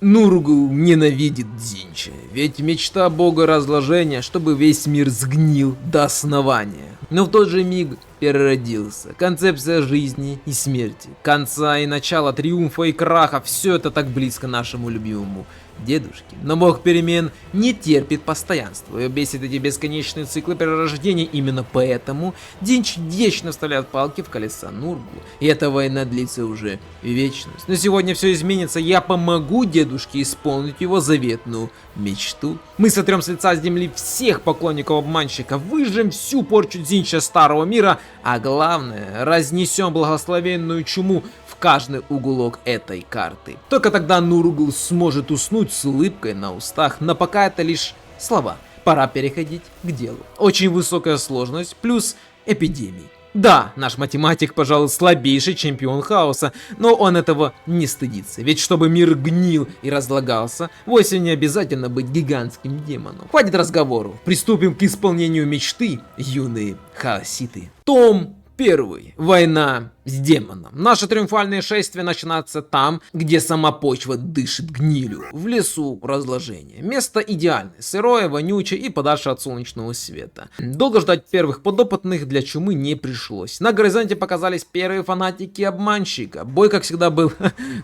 Нургл ненавидит Дзинча, ведь мечта бога разложения, чтобы весь мир сгнил до основания. Но в тот же миг переродился. Концепция жизни и смерти, конца и начала, триумфа и краха, все это так близко нашему любимому дедушке. Но бог перемен не терпит постоянства, и бесит эти бесконечные циклы перерождений. Именно поэтому Дзинч вечно вставляет палки в колеса Нурглу, и эта война длится уже вечность. Но сегодня все изменится, я помогу дедушке исполнить его заветную мечту. Мы сотрем с лица земли всех поклонников обманщика, выжжем всю порчу Дзинча старого мира, а главное, разнесем благословенную чуму в каждый уголок этой карты. Только тогда Нургл сможет уснуть с улыбкой на устах, но пока это лишь слова. Пора переходить к делу. Очень высокая сложность плюс эпидемии. Да, наш математик, пожалуй, слабейший чемпион хаоса, но он этого не стыдится, ведь чтобы мир гнил и разлагался, вовсе не обязательно быть гигантским демоном. Хватит разговоров, приступим к исполнению мечты, юные хаоситы. Том 1. Война с демоном. Наше триумфальное шествие начинается там, где сама почва дышит гнилью, в лесу разложения. Место идеальное, сырое, вонючее и подальше от солнечного света. Долго ждать первых подопытных для чумы не пришлось. На горизонте показались первые фанатики обманщика. Бой, как всегда, был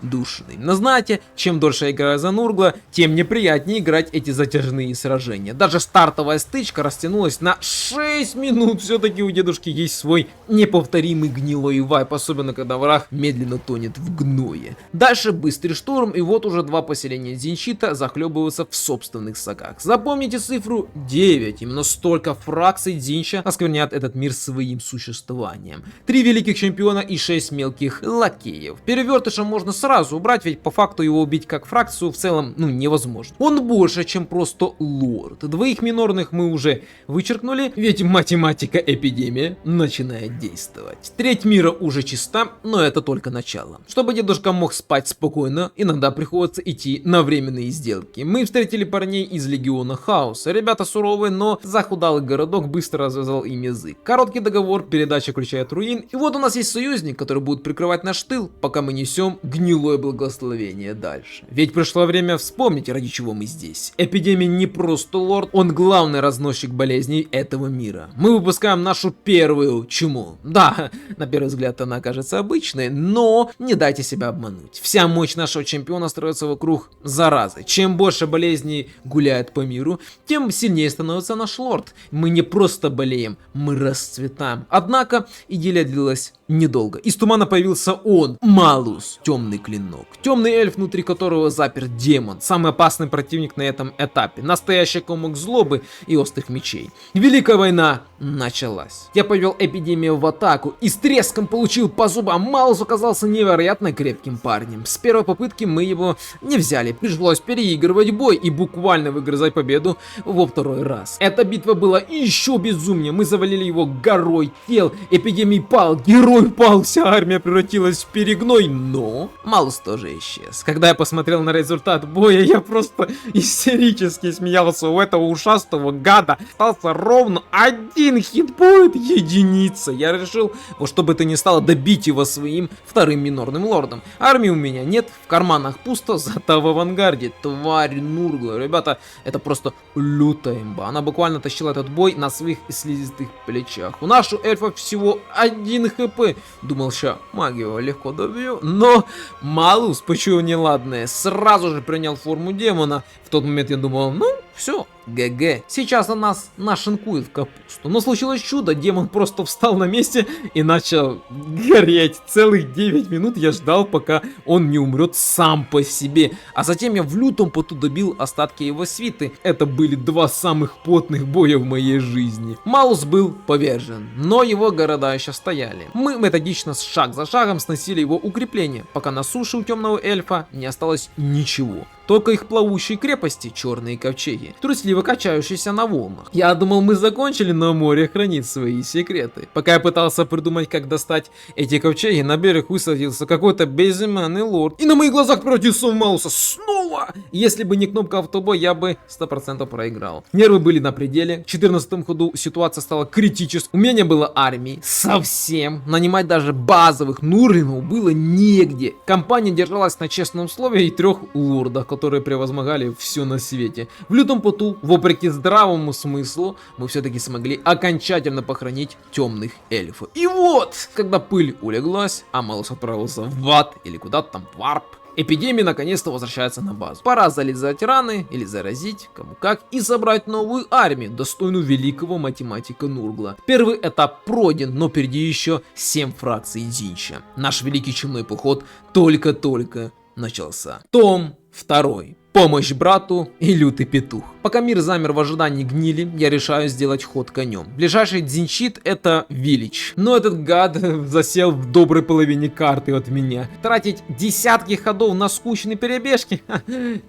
душный. Но знаете, чем дольше я играю за Нургла, тем неприятнее играть эти затяжные сражения. Даже стартовая стычка растянулась на 6 минут. Все-таки у дедушки есть свой неповторимый гнилой вайп, особенно когда враг медленно тонет в гное. Дальше быстрый штурм, и вот уже два поселения Дзинчита захлебываются в собственных соках. Запомните цифру 9, именно столько фракций Дзинча оскверняют этот мир своим существованием. 3 великих чемпиона и 6 мелких лакеев. Перевертыша можно сразу убрать, ведь по факту его убить как фракцию в целом невозможно. Он больше, чем просто лорд. Двоих минорных мы уже вычеркнули, ведь математика эпидемия начинает действовать. Треть мира уже чиста, но это только начало. Чтобы дедушка мог спать спокойно, иногда приходится идти на временные сделки. Мы встретили парней из Легиона Хаоса. Ребята суровые, но захудалый городок быстро развязал им язык. Короткий договор, передача ключа от руин, и вот у нас есть союзник, который будет прикрывать наш тыл, пока мы несем гнилое благословение дальше. Ведь пришло время вспомнить, ради чего мы здесь. Эпидемия не просто лорд, он главный разносчик болезней этого мира. Мы выпускаем нашу первую чуму. Да, на первый взгляд она кажется обычной, но не дайте себя обмануть. Вся мощь нашего чемпиона строится вокруг заразы. Чем больше болезней гуляет по миру, тем сильнее становится наш лорд. Мы не просто болеем, мы расцветаем. Однако идиллия длилась недолго. Из тумана появился он, Малус, темный клинок. Темный эльф, внутри которого заперт демон. Самый опасный противник на этом этапе. Настоящий комок злобы и острых мечей. Великая война началась. Я повел эпидемию в атаку и с треском получил по зубам. Малус оказался невероятно крепким парнем. С первой попытки мы его не взяли. Пришлось переигрывать бой и буквально выгрызать победу во второй раз. Эта битва была еще безумнее. Мы завалили его горой тел. Эпидемий пал, герой пал, вся армия превратилась в перегной, но Малус тоже исчез. Когда я посмотрел на результат боя, я просто истерически смеялся. У этого ушастого гада остался ровно один хитпоинт, единица. Я решил, вот чтобы ты не стало, добить его своим вторым минорным лордом. Армии у меня нет, в карманах пусто, зато в авангарде тварь Нургла. Ребята, это просто лютая имба. Она буквально тащила этот бой на своих слизистых плечах. У нашего эльфа всего 1 хп. Думал, ща магию легко добью, но Малус, почуял неладное, сразу же принял форму демона. В тот момент я думал, все, ГГ. Сейчас он нас нашинкует в капусту. Но случилось чудо, демон просто встал на месте и начал гореть. Целых 9 минут я ждал, пока он не умрет сам по себе. А затем я в лютом поту добил остатки его свиты. Это были 2 самых потных боя в моей жизни. Малус был повержен, но его города еще стояли. Мы методично шаг за шагом сносили его укрепления, пока на суше у темного эльфа не осталось ничего. Только их плавучие крепости, черные ковчеги, трусливо качающиеся на волнах. Я думал, мы закончили, но море хранит свои секреты. Пока я пытался придумать, как достать эти ковчеги, на берег высадился какой-то безымянный лорд. И на моих глазах превратился в Малуса снова! Если бы не кнопка автобой, я бы 100% проиграл. Нервы были на пределе. В 14 ходу ситуация стала критической. У меня не было армии. Совсем. Нанимать даже базовых Нурлинов было негде. Компания держалась на честном слове и 3 лордах, которые превозмогали все на свете. В лютом поту, вопреки здравому смыслу, мы все-таки смогли окончательно похоронить темных эльфов. И вот, когда пыль улеглась, а Малус отправился в ад или куда-то там в варп, эпидемия наконец-то возвращается на базу. Пора залезать раны или заразить, кому как, и собрать новую армию, достойную великого математика Нургла. Первый этап пройден, но впереди еще 7 фракций Дзинча. Наш великий чумной поход только-только начался. Том 2. Помощь брату и лютый петух. Пока мир замер в ожидании гнили, я решаю сделать ход конем. Ближайший дзинчит — это Виллидж. Но этот гад засел в доброй половине карты от меня. Тратить десятки ходов на скучные перебежки?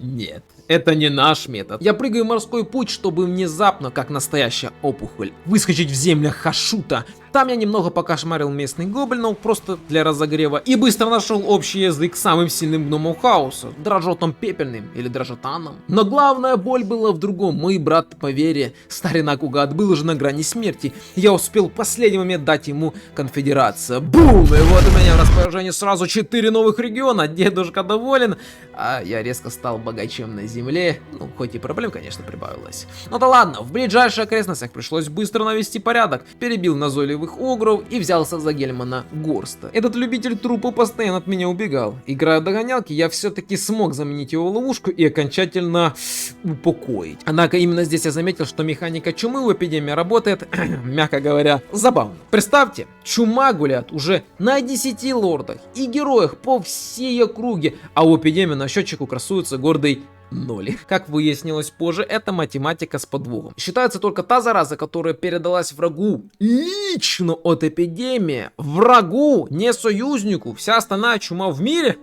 Нет. Это не наш метод. Я прыгаю в морской путь, чтобы внезапно, как настоящая опухоль, выскочить в землях Хашута. Там я немного покошмарил местных гоблинов, просто для разогрева, и быстро нашел общий язык с самым сильным гномом хаоса, Дрожотом Пепельным или Дрожотаном. Но главная боль была в другом. Мой брат по вере, старина Кугат, был уже на грани смерти. Я успел в последний момент дать ему конфедерацию. Бум! И вот у меня в распоряжении сразу 4 новых региона. Дедушка доволен, а я резко стал богачем на земле. Ну, хоть и проблем, конечно, прибавилось. Ну да ладно, в ближайших окрестностях пришлось быстро навести порядок. Перебил назойливых огров и взялся за Гельмана Горста. Этот любитель трупа постоянно от меня убегал. Играя в догонялки, я все-таки смог заменить его в ловушку и окончательно упокоить. Однако именно здесь я заметил, что механика чумы в эпидемии работает, мягко говоря, забавно. Представьте, чума гуляет уже на 10 лордах и героях по всей округе, а у эпидемии на счетчику красуется гордый 0. Как выяснилось позже, это математика с подвохом. Считается только та зараза, которая передалась врагу лично от эпидемии. Врагу, не союзнику. Вся остальная чума в мире?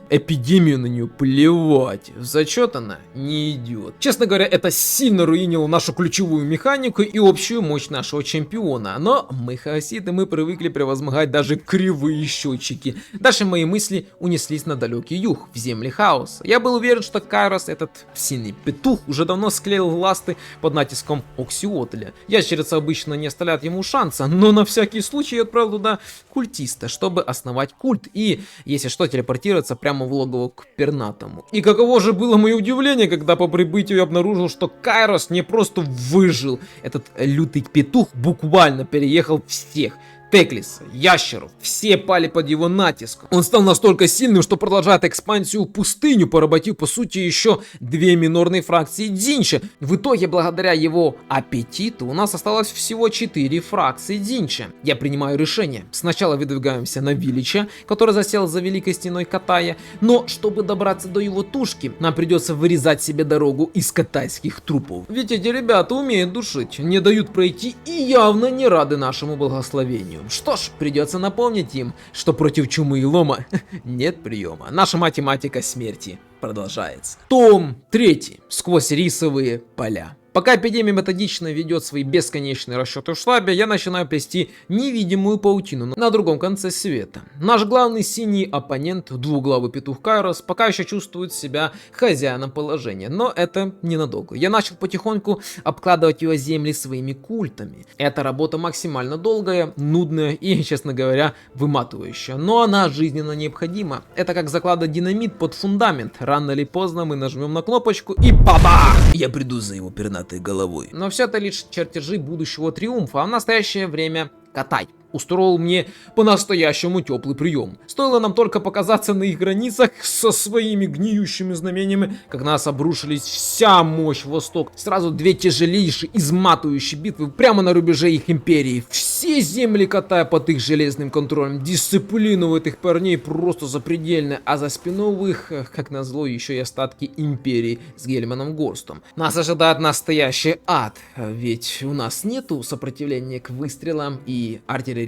Эпидемию на нее плевать. В зачет она не идет. Честно говоря, это сильно руинило нашу ключевую механику и общую мощь нашего чемпиона. Но мы хаоситы, мы привыкли превозмогать даже кривые счетчики. Дальше мои мысли унеслись на далекий юг, в земли хаоса. Я был уверен, что этот синий петух уже давно склеил ласты под натиском Оксиотля. Ящерица обычно не оставляет ему шанса, но на всякий случай я отправил туда культиста, чтобы основать культ и, если что, телепортироваться прямо в логово к пернатому. И каково же было мое удивление, когда по прибытию я обнаружил, что Кайрос не просто выжил. Этот лютый петух буквально переехал всех. Теклиса, ящеров, все пали под его натиском. Он стал настолько сильным, что продолжает экспансию в пустыню, поработив по сути еще 2 минорные фракции Дзинча. В итоге, благодаря его аппетиту, у нас осталось всего 4 фракции Дзинча. Я принимаю решение. Сначала выдвигаемся на Виллича, который засел за великой стеной Катая, но чтобы добраться до его тушки, нам придется вырезать себе дорогу из катайских трупов. Ведь эти ребята умеют душить, не дают пройти и явно не рады нашему благословению. Что ж, придется напомнить им, что против чумы и лома нет приема. Наша математика смерти продолжается. Том 3. Сквозь рисовые поля. Пока эпидемия методично ведет свои бесконечные расчеты в штабе, я начинаю плести невидимую паутину на другом конце света. Наш главный синий оппонент, двуглавый петух Кайрос, пока еще чувствует себя хозяином положения, но это ненадолго. Я начал потихоньку обкладывать его земли своими культами. Эта работа максимально долгая, нудная и, честно говоря, выматывающая, но она жизненно необходима. Это как закладывать динамит под фундамент. Рано или поздно мы нажмем на кнопочку и бабах! Я приду за его пернатой головой. Но все это лишь чертежи будущего триумфа, а в настоящее время Катай устроил мне по-настоящему теплый прием. Стоило нам только показаться на их границах со своими гниющими знамениями, как нас обрушились вся мощь Восток. Сразу 2 тяжелейшие, изматывающие битвы прямо на рубеже их империи. Все земли Катая под их железным контролем. Дисциплина у этих парней просто запредельная, а за спиной у их, как назло, еще и остатки империи с Гельманом Горстом. Нас ожидает настоящий ад, ведь у нас нету сопротивления к выстрелам и артиллерийским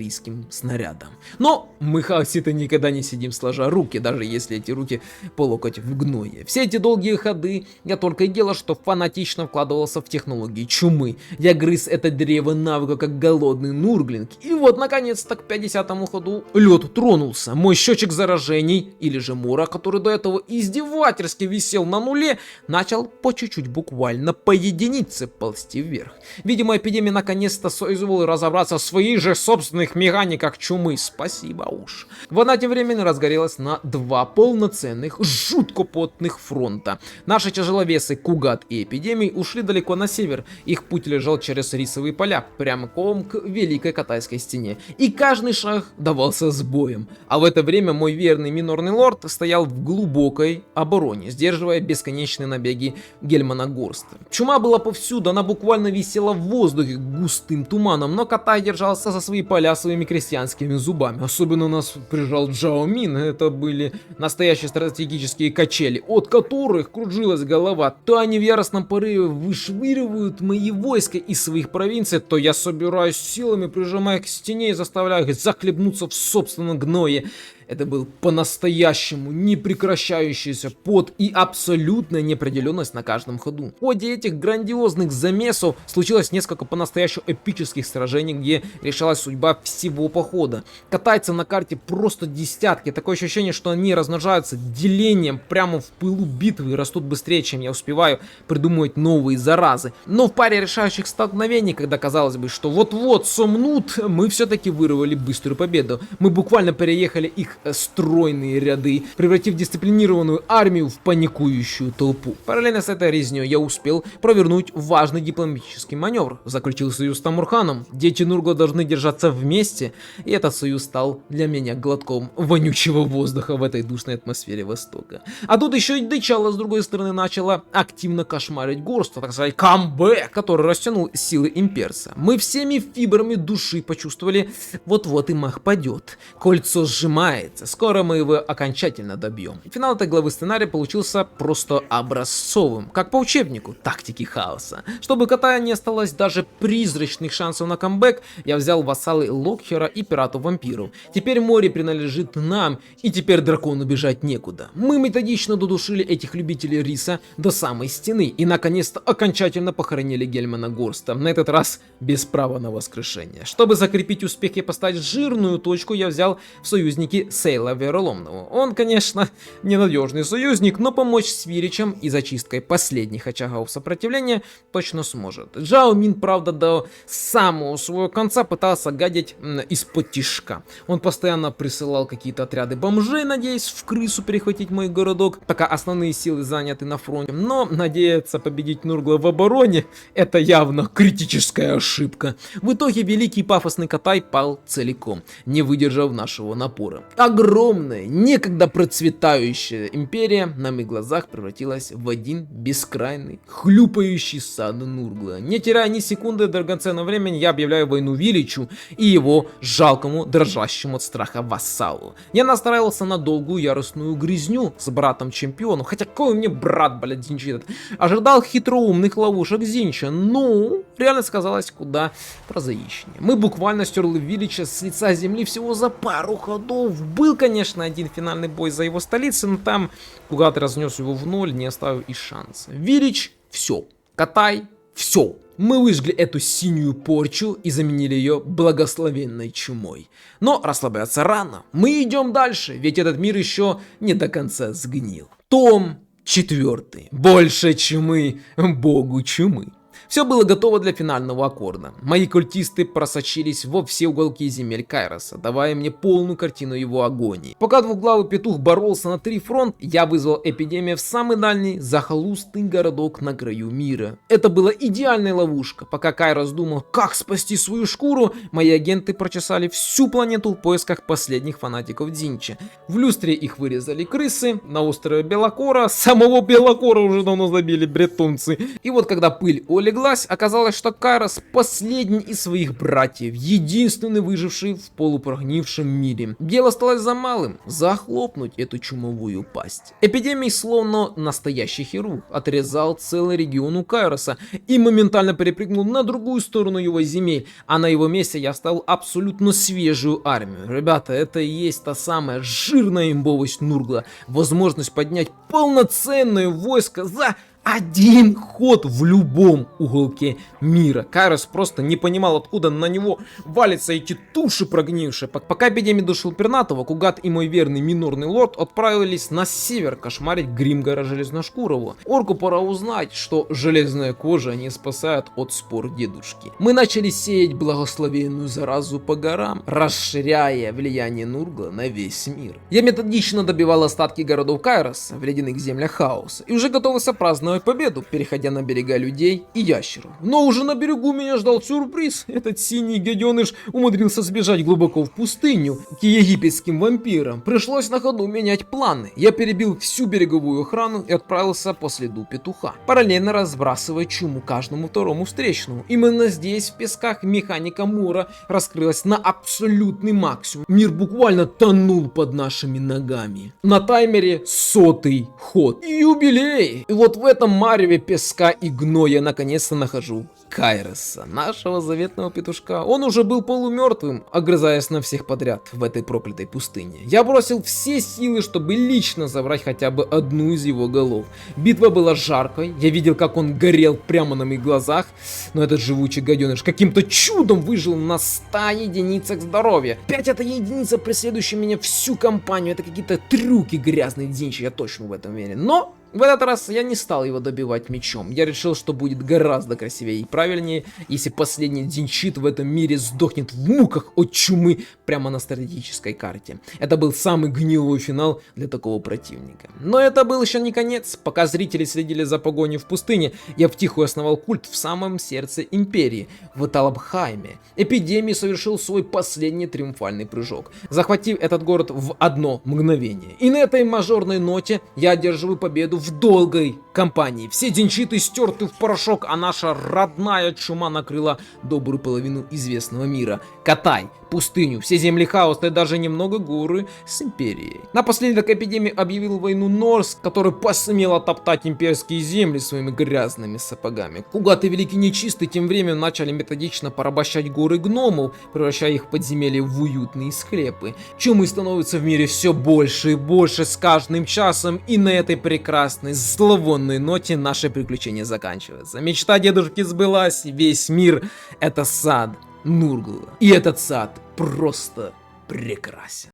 снарядам. Но мы хаоситы никогда не сидим сложа руки, даже если эти руки по локоть в гное. Все эти долгие ходы я только и делал, что фанатично вкладывался в технологии чумы. Я грыз это древо навыка как голодный нурглинг. И вот наконец-то к 50-му ходу лед тронулся. Мой счетчик заражений, или же мора, который до этого издевательски висел на нуле, начал по чуть-чуть, буквально по единице ползти вверх. Видимо, эпидемия наконец-то соизволила разобраться в своей же собственной собственных механиках чумы, спасибо уж. Война тем временем разгорелась на два полноценных, жутко потных фронта. Наши тяжеловесы Кугат и Эпидемий ушли далеко на север, их путь лежал через рисовые поля, прямиком к Великой Катайской стене, и каждый шаг давался с боем. А в это время мой верный минорный лорд стоял в глубокой обороне, сдерживая бесконечные набеги Гельмана Горста. Чума была повсюду, она буквально висела в воздухе густым туманом, но Катай держался за свои поля своими крестьянскими зубами. Особенно нас прижал Джао Мин, это были настоящие стратегические качели, от которых кружилась голова. То они в яростном порыве вышвыривают мои войска из своих провинций, то я собираюсь силами, прижимая к стене и заставляя их захлебнуться в собственном гное. Это был по-настоящему непрекращающийся пот и абсолютная неопределенность на каждом ходу. В ходе этих грандиозных замесов случилось несколько по-настоящему эпических сражений, где решалась судьба всего похода. Катайцев на карте просто десятки. Такое ощущение, что они размножаются делением прямо в пылу битвы и растут быстрее, чем я успеваю придумывать новые заразы. Но в паре решающих столкновений, когда казалось бы, что вот-вот сомнут, мы все-таки вырвали быструю победу. Мы буквально переехали их стройные ряды, превратив дисциплинированную армию в паникующую толпу. Параллельно с этой резней я успел провернуть важный дипломатический маневр. Заключил союз с Тамурханом. Дети Нургла должны держаться вместе, и этот союз стал для меня глотком вонючего воздуха в этой душной атмосфере Востока. А тут еще и Дычало с другой стороны начала активно кошмарить Горста, так сказать, камбэк, который растянул силы имперца. Мы всеми фибрами души почувствовали, вот-вот и мах падет. Кольцо сжимается. Скоро мы его окончательно добьем. Финал этой главы сценария получился просто образцовым, как по учебнику тактики хаоса. Чтобы у Катая не осталось даже призрачных шансов на камбэк, я взял вассалы Локхера и пиратов-вампиров. Теперь море принадлежит нам, и теперь дракону бежать некуда. Мы методично додушили этих любителей риса до самой стены и наконец-то окончательно похоронили Гельмана Горста, на этот раз без права на воскрешение. Чтобы закрепить успех и поставить жирную точку, я взял в союзники Сейла Вероломного. Он, конечно, ненадежный союзник, но помочь с Виричем и зачисткой последних очагов сопротивления точно сможет. Джао Мин, правда, до самого своего конца пытался гадить из-под тишка. Он постоянно присылал какие-то отряды бомжей, надеясь в крысу перехватить мой городок, пока основные силы заняты на фронте. Но надеяться победить Нургла в обороне — это явно критическая ошибка. В итоге великий пафосный Катай пал целиком, не выдержав нашего напора. Огромная, некогда процветающая империя на моих глазах превратилась в один бескрайный, хлюпающий сад Нургла. Не теряя ни секунды драгоценного времени, я объявляю войну Виличу и его жалкому, дрожащему от страха вассалу. Я настраивался на долгую яростную грызню с братом-чемпионом, хотя какой мне брат, блядь, Зинчи этот. Ожидал хитроумных ловушек Зинча, но реально сказалось куда прозаичнее. Мы буквально стерли Вилича с лица земли всего за пару ходов. Был, конечно, один финальный бой за его столицей, но там Кугат разнес его в ноль, не оставив и шанса. Вилич — все. Катай — все. Мы выжгли эту синюю порчу и заменили ее благословенной чумой. Но расслабляться рано. Мы идем дальше, ведь этот мир еще не до конца сгнил. Том 4. Больше чумы богу чумы. Все было готово для финального аккорда. Мои культисты просочились во все уголки земель Кайроса, давая мне полную картину его агонии. Пока двуглавый петух боролся на 3 фронта, я вызвал эпидемию в самый дальний захолустный городок на краю мира. Это была идеальная ловушка. Пока Кайрос думал, как спасти свою шкуру, мои агенты прочесали всю планету в поисках последних фанатиков Дзинча. В люстре их вырезали крысы, на острове Белокора, самого Белокора уже давно забили бретонцы. И вот когда пыль улеглась, оказалось, что Кайрос последний из своих братьев, единственный выживший в полупрогнившем мире. Дело осталось за малым — захлопнуть эту чумовую пасть. Эпидемий, словно настоящий хирург, отрезал целый регион у Кайроса и моментально перепрыгнул на другую сторону его земель, а на его месте я оставил абсолютно свежую армию. Ребята, это и есть та самая жирная имбовость Нургла, возможность поднять полноценное войско за один ход в любом уголке мира. Кайрос просто не понимал, откуда на него валятся эти туши прогнившие. Пока эпидемия душил пернатого, Кугат и мой верный минорный лорд отправились на север кошмарить Гримгара Железношкурого. Орку пора узнать, что железная кожа не спасает от спор дедушки. Мы начали сеять благословенную заразу по горам, расширяя влияние Нургла на весь мир. Я методично добивал остатки городов Кайроса в ледяных землях хаоса и уже готовился праздновать победу, переходя на берега людей и ящеров. Но уже на берегу меня ждал сюрприз. Этот синий гаденыш умудрился сбежать глубоко в пустыню к египетским вампирам. Пришлось на ходу менять планы. Я перебил всю береговую охрану и отправился по следу петуха, параллельно разбрасывая чуму каждому второму встречному. Именно здесь, в песках, механика Мора раскрылась на абсолютный максимум. Мир буквально тонул под нашими ногами. На таймере 100-й ход. Юбилей! И вот в этом мареве песка и гноя наконец-то нахожу Кайроса, нашего заветного петушка. Он уже был полумертвым, огрызаясь на всех подряд в этой проклятой пустыне. Я бросил все силы, чтобы лично забрать хотя бы одну из его голов. Битва была жаркой, я видел, как он горел прямо на моих глазах, но этот живучий гаденыш каким-то чудом выжил на 100 единицах здоровья. 5 это единица, преследующая меня всю кампанию. Это какие-то трюки грязные Дзинчи, я точно в этом уверен. Но в этот раз я не стал его добивать мечом. Я решил, что будет гораздо красивее и правильнее, если последний Дзинчит в этом мире сдохнет в муках от чумы прямо на стратегической карте. Это был самый гнилой финал для такого противника. Но это был еще не конец. Пока зрители следили за погоней в пустыне, я втихую основал культ в самом сердце империи, в Талабхайме. Эпидемия совершил свой последний триумфальный прыжок, захватив этот город в одно мгновение. И на этой мажорной ноте я одерживаю победу в долгой кампании. Все Дзинчиты стерты в порошок, а наша родная чума накрыла добрую половину известного мира. Катай, пустыню, все земли хаоса и даже немного горы с империей. Напоследок эпидемия объявил войну Норс, который посмел топтать имперские земли своими грязными сапогами. Кугат и Великий Нечистый тем временем начали методично порабощать горы гномов, превращая их подземелья в уютные склепы. Чумы становятся в мире все больше и больше с каждым часом, и на этой прекрасной зловонной ноте наше приключение заканчивается. Мечта дедушки сбылась, весь мир — это сад Нургла. И этот сад просто прекрасен.